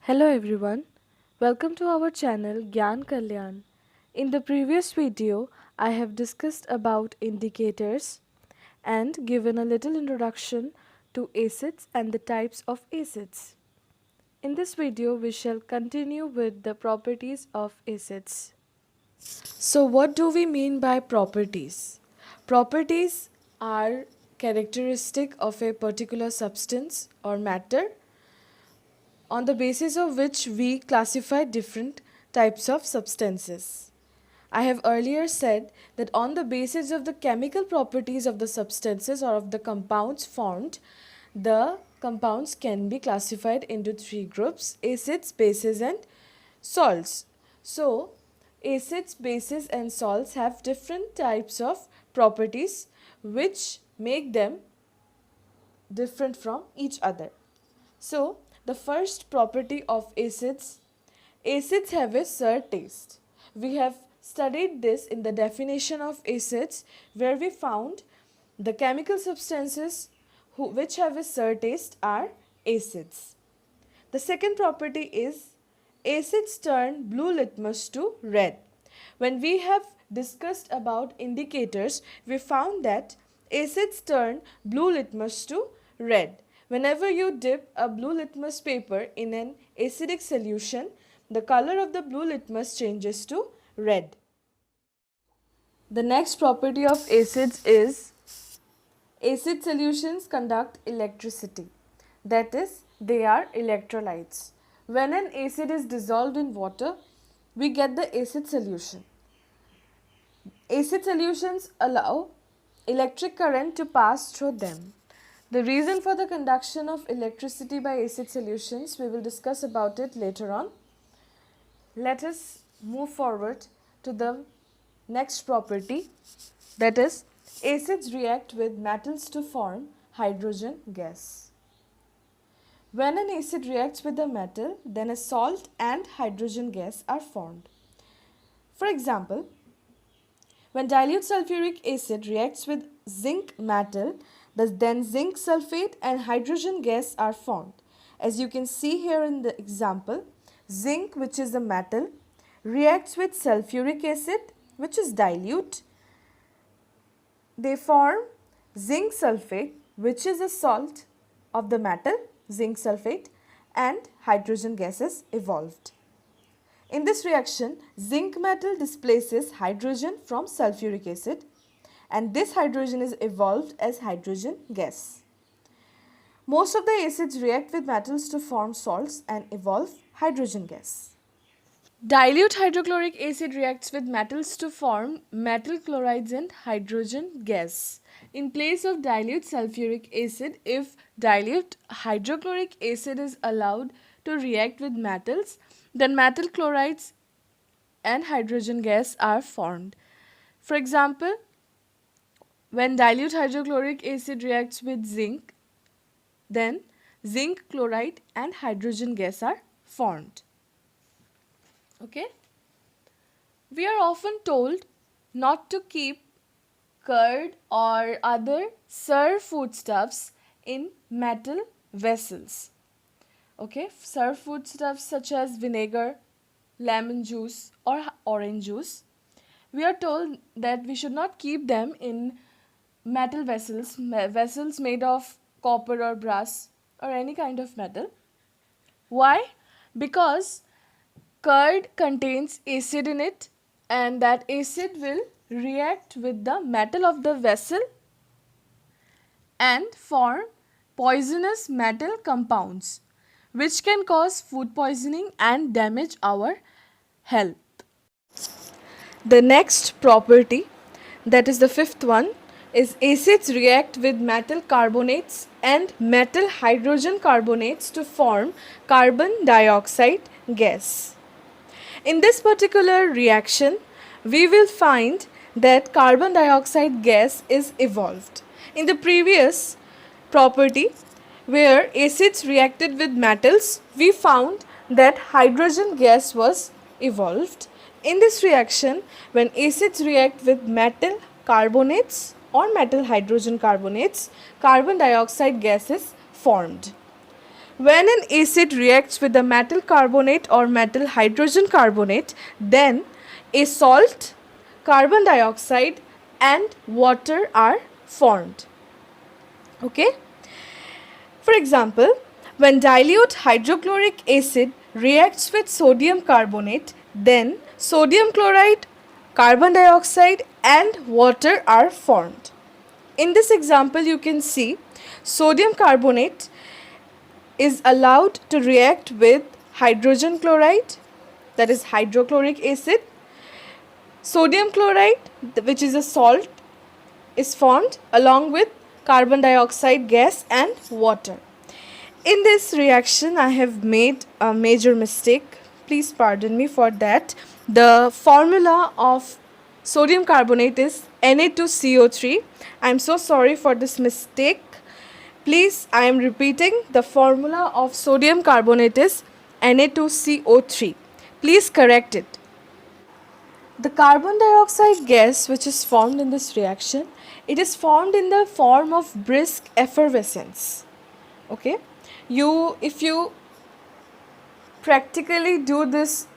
Hello everyone, welcome to our channel Gyan Kalyan. In the previous video, I have discussed about indicators and given a little introduction to acids and the types of acids. In this video, we shall continue with the properties of acids. So what do we mean by properties? Properties are characteristic of a particular substance or matter on the basis of which we classify different types of substances. I have earlier said that on the basis of the chemical properties of the substances or of the compounds formed, the compounds can be classified into three groups: acids, bases and salts. So, acids, bases and salts have different types of properties which make them different from each other. So, the first property of acids have a sour taste. We have studied this in the definition of acids, where we found the chemical substances which have a sour taste are acids. The second property is acids turn blue litmus to red. When we have discussed about indicators, we found that acids turn blue litmus to red. Whenever you dip a blue litmus paper in an acidic solution, the color of the blue litmus changes to red. The next property of acids is acid solutions conduct electricity. That is, they are electrolytes. When an acid is dissolved in water, we get the acid solution. Acid solutions allow electric current to pass through them. The reason for the conduction of electricity by acid solutions, we will discuss about it later on. Let us move forward to the next property, that is, acids react with metals to form hydrogen gas. When an acid reacts with a metal, then a salt and hydrogen gas are formed. For example, when dilute sulfuric acid reacts with zinc metal, then zinc sulfate and hydrogen gas are formed. As you can see here in the example, zinc, which is a metal, reacts with sulfuric acid, which is dilute. They form zinc sulfate, which is a salt of the metal, zinc sulfate, and hydrogen gas is evolved. In this reaction, zinc metal displaces hydrogen from sulfuric acid, and this hydrogen is evolved as hydrogen gas. Most of the acids react with metals to form salts and evolve hydrogen gas. Dilute hydrochloric acid reacts with metals to form metal chlorides and hydrogen gas. In place of dilute sulfuric acid, if dilute hydrochloric acid is allowed to react with metals, then metal chlorides and hydrogen gas are formed. For example, when dilute hydrochloric acid reacts with zinc, then zinc chloride and hydrogen gas are formed. Okay? We are often told not to keep curd or other sour foodstuffs in metal vessels. Okay, sour foodstuffs such as vinegar, lemon juice or orange juice. We are told that we should not keep them in metal vessels made of copper or brass or any kind of metal. Why? Because curd contains acid in it, and that acid will react with the metal of the vessel and form poisonous metal compounds, which can cause food poisoning and damage our health. The next property, that is the fifth one, is acids react with metal carbonates and metal hydrogen carbonates to form carbon dioxide gas. In this particular reaction, we will find that carbon dioxide gas is evolved. In the previous property, where acids reacted with metals, we found that hydrogen gas was evolved. In this reaction, when acids react with metal carbonates or metal hydrogen carbonates, carbon dioxide gas is formed. When an acid reacts with a metal carbonate or metal hydrogen carbonate, then a salt, carbon dioxide and water are formed. Okay? For example, when dilute hydrochloric acid reacts with sodium carbonate, then sodium chloride, carbon dioxide and water are formed. In this example, you can see sodium carbonate is allowed to react with hydrogen chloride, that is hydrochloric acid. Sodium chloride, which is a salt, is formed along with carbon dioxide gas and water. In this reaction, I have made a major mistake. Please pardon me for that. The formula of sodium carbonate is Na2CO3. I am so sorry for this mistake. Please, I am repeating, the formula of sodium carbonate is Na2CO3. Please correct it. The carbon dioxide gas which is formed in this reaction, it is formed in the form of brisk effervescence. Okay, if you practically do this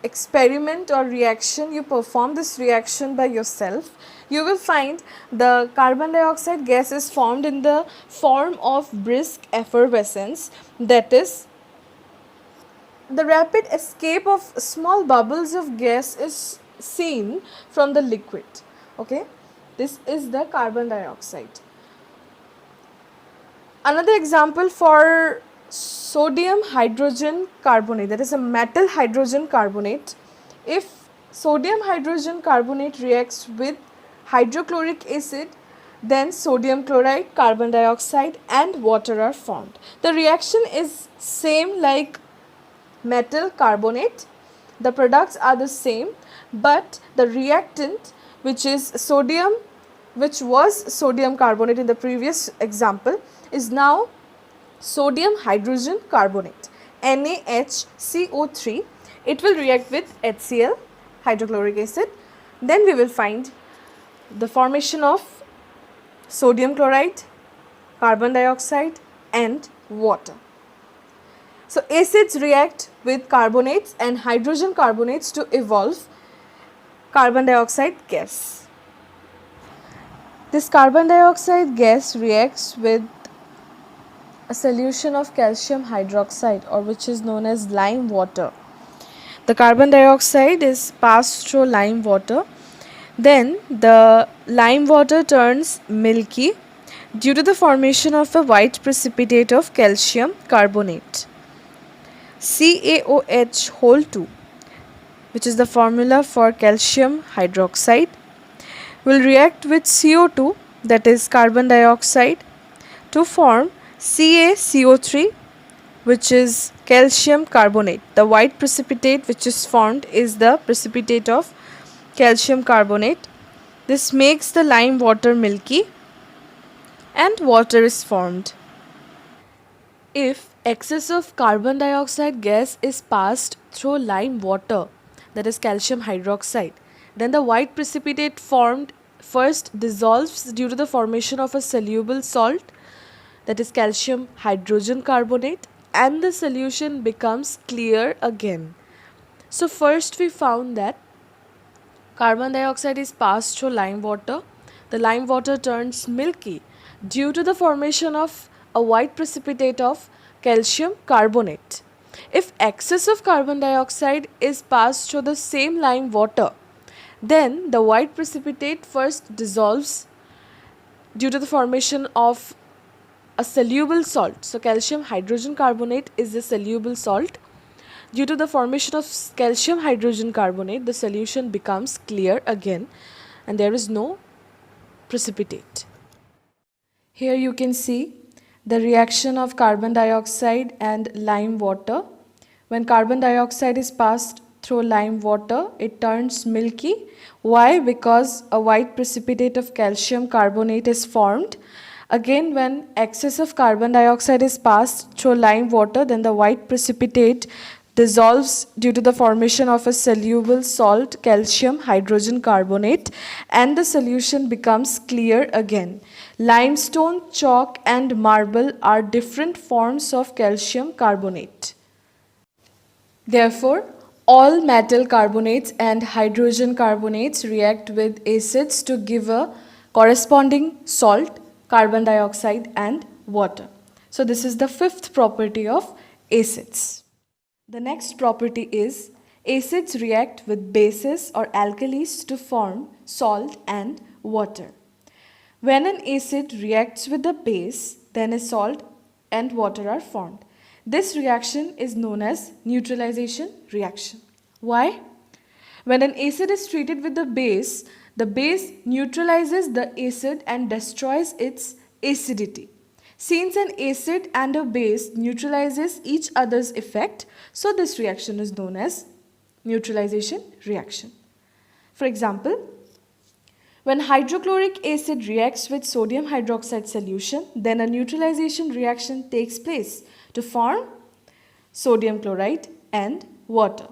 experiment or reaction, you perform this reaction by yourself, you will find the carbon dioxide gas is formed in the form of brisk effervescence, that is, the rapid escape of small bubbles of gas is seen from the liquid. Okay, this is the carbon dioxide. Another example for sodium hydrogen carbonate, that is a metal hydrogen carbonate. If sodium hydrogen carbonate reacts with hydrochloric acid, then sodium chloride, carbon dioxide and water are formed. The reaction is same like metal carbonate. The products are the same, but the reactant, which is sodium, which was sodium carbonate in the previous example, is now sodium hydrogen carbonate, NaHCO3. It will react with HCl, hydrochloric acid. Then we will find the formation of sodium chloride, carbon dioxide and water. So acids react with carbonates and hydrogen carbonates to evolve carbon dioxide gas. This carbon dioxide gas reacts with a solution of calcium hydroxide, or which is known as lime water. The carbon dioxide is passed through lime water. Then the lime water turns milky due to the formation of a white precipitate of calcium carbonate, CaOH whole 2, which is the formula for calcium hydroxide, will react with CO2, that is carbon dioxide, to form CaCO3, which is calcium carbonate. The white precipitate which is formed is the precipitate of calcium carbonate. This makes the lime water milky and water is formed. If excess of carbon dioxide gas is passed through lime water, that is calcium hydroxide, then the white precipitate formed first dissolves due to the formation of a soluble salt, that is calcium hydrogen carbonate, and the solution becomes clear again. So first we found that carbon dioxide is passed through lime water. The lime water turns milky due to the formation of a white precipitate of calcium carbonate. If excess of carbon dioxide is passed through the same lime water, then the white precipitate first dissolves due to the formation of a soluble salt. So calcium hydrogen carbonate is a soluble salt. Due to the formation of calcium hydrogen carbonate, the solution becomes clear again and there is no precipitate. Here you can see the reaction of carbon dioxide and lime water. When carbon dioxide is passed through lime water, it turns milky. Why? Because a white precipitate of calcium carbonate is formed. Again, when excess of carbon dioxide is passed through lime water, then the white precipitate dissolves due to the formation of a soluble salt, calcium hydrogen carbonate, and the solution becomes clear again. Limestone, chalk, and marble are different forms of calcium carbonate. Therefore, all metal carbonates and hydrogen carbonates react with acids to give a corresponding salt, carbon dioxide, and water. So this is the fifth property of acids. The next property is acids react with bases or alkalis to form salt and water. When an acid reacts with a base, then a salt and water are formed. This reaction is known as neutralization reaction. Why? When an acid is treated with the base neutralizes the acid and destroys its acidity. Since an acid and a base neutralizes each other's effect, so this reaction is known as neutralization reaction. For example, when hydrochloric acid reacts with sodium hydroxide solution, then a neutralization reaction takes place to form sodium chloride and water.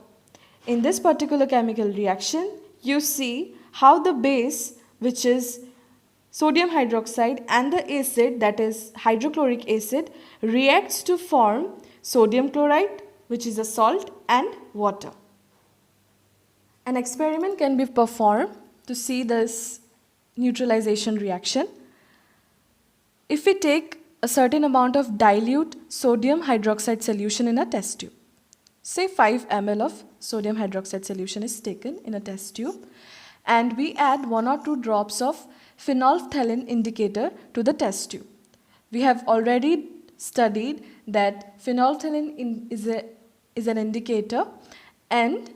In this particular chemical reaction, you see how the base, which is sodium hydroxide, and the acid, that is hydrochloric acid, reacts to form sodium chloride, which is a salt, and water. An experiment can be performed to see this neutralization reaction. If we take a certain amount of dilute sodium hydroxide solution in a test tube, say 5 ml of sodium hydroxide solution is taken in a test tube, and we add 1 or 2 drops of phenolphthalein indicator to the test tube. We have already studied that phenolphthalein is an indicator, and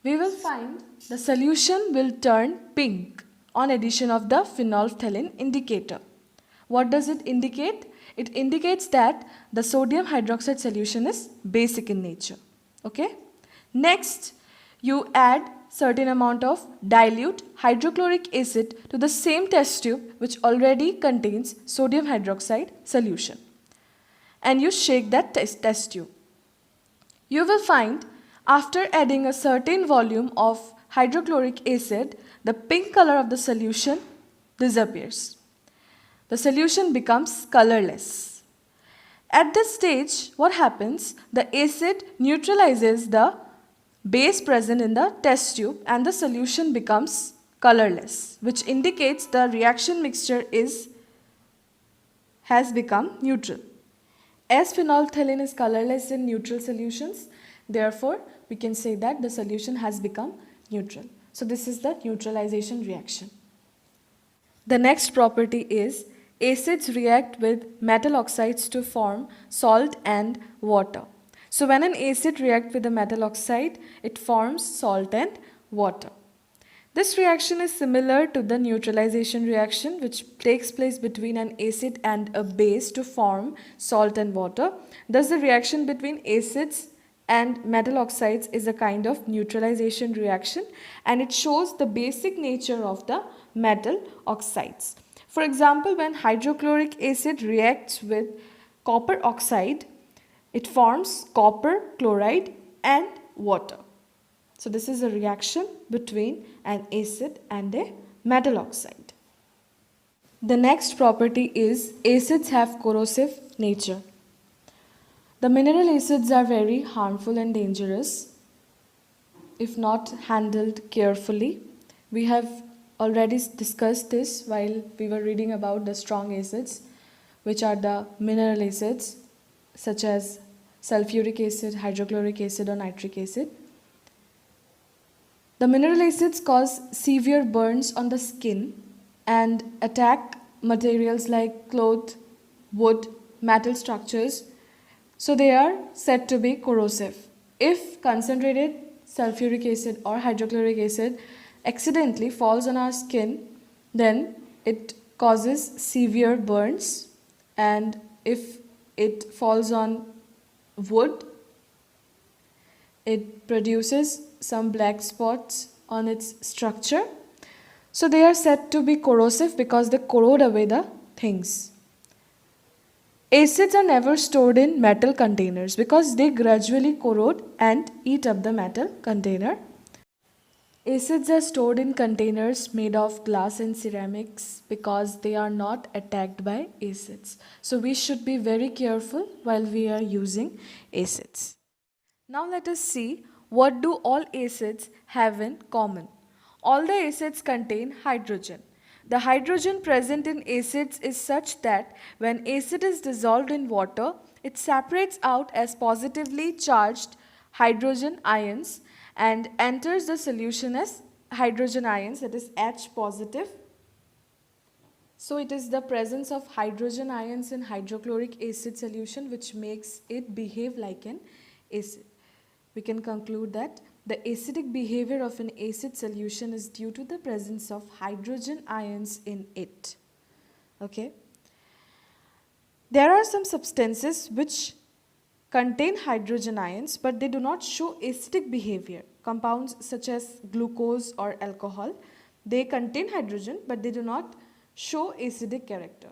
we will find the solution will turn pink on addition of the phenolphthalein indicator. What does it indicate? It indicates that the sodium hydroxide solution is basic in nature. Okay? Next, you add certain amount of dilute hydrochloric acid to the same test tube which already contains sodium hydroxide solution, and you shake that test tube. You will find after adding a certain volume of hydrochloric acid, the pink color of the solution disappears. The solution becomes colorless. At this stage, what happens? The acid neutralizes the base present in the test tube and the solution becomes colorless, which indicates the reaction mixture has become neutral. As phenolphthalein is colorless in neutral solutions, therefore we can say that the solution has become neutral. So this is the neutralization reaction. The next property is acids react with metal oxides to form salt and water. So when an acid reacts with a metal oxide, it forms salt and water. This reaction is similar to the neutralization reaction which takes place between an acid and a base to form salt and water. Thus the reaction between acids and metal oxides is a kind of neutralization reaction, and it shows the basic nature of the metal oxides. For example, when hydrochloric acid reacts with copper oxide, it forms copper chloride and water. So this is a reaction between an acid and a metal oxide. The next property is acids have corrosive nature. The mineral acids are very harmful and dangerous if not handled carefully. We have already discussed this while we were reading about the strong acids, which are the mineral acids such as sulfuric acid, hydrochloric acid, or nitric acid. The mineral acids cause severe burns on the skin and attack materials like cloth, wood, metal structures. So they are said to be corrosive. If concentrated sulfuric acid or hydrochloric acid accidentally falls on our skin, then it causes severe burns, and if it falls on wood, it produces some black spots on its structure. So they are said to be corrosive because they corrode away the things. Acids are never stored in metal containers because they gradually corrode and eat up the metal container. Acids are stored in containers made of glass and ceramics because they are not attacked by acids. So we should be very careful while we are using acids. Now let us see what do all acids have in common. All the acids contain hydrogen. The hydrogen present in acids is such that when acid is dissolved in water, it separates out as positively charged hydrogen ions and enters the solution as hydrogen ions, that is H positive. So it is the presence of hydrogen ions in hydrochloric acid solution which makes it behave like an acid. We can conclude that the acidic behavior of an acid solution is due to the presence of hydrogen ions in it. Okay. There are some substances which contain hydrogen ions but they do not show acidic behavior. Compounds such as glucose or alcohol, they contain hydrogen but they do not show acidic character.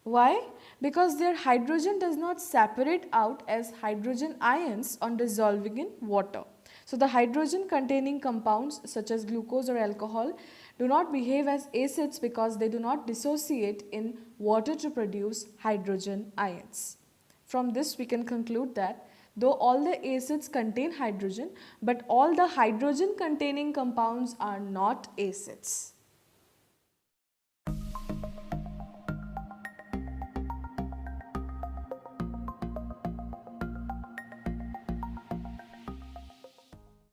Why? Because their hydrogen does not separate out as hydrogen ions on dissolving in water. So the hydrogen containing compounds such as glucose or alcohol do not behave as acids because they do not dissociate in water to produce hydrogen ions. From this we can conclude that though all the acids contain hydrogen, but all the hydrogen containing compounds are not acids.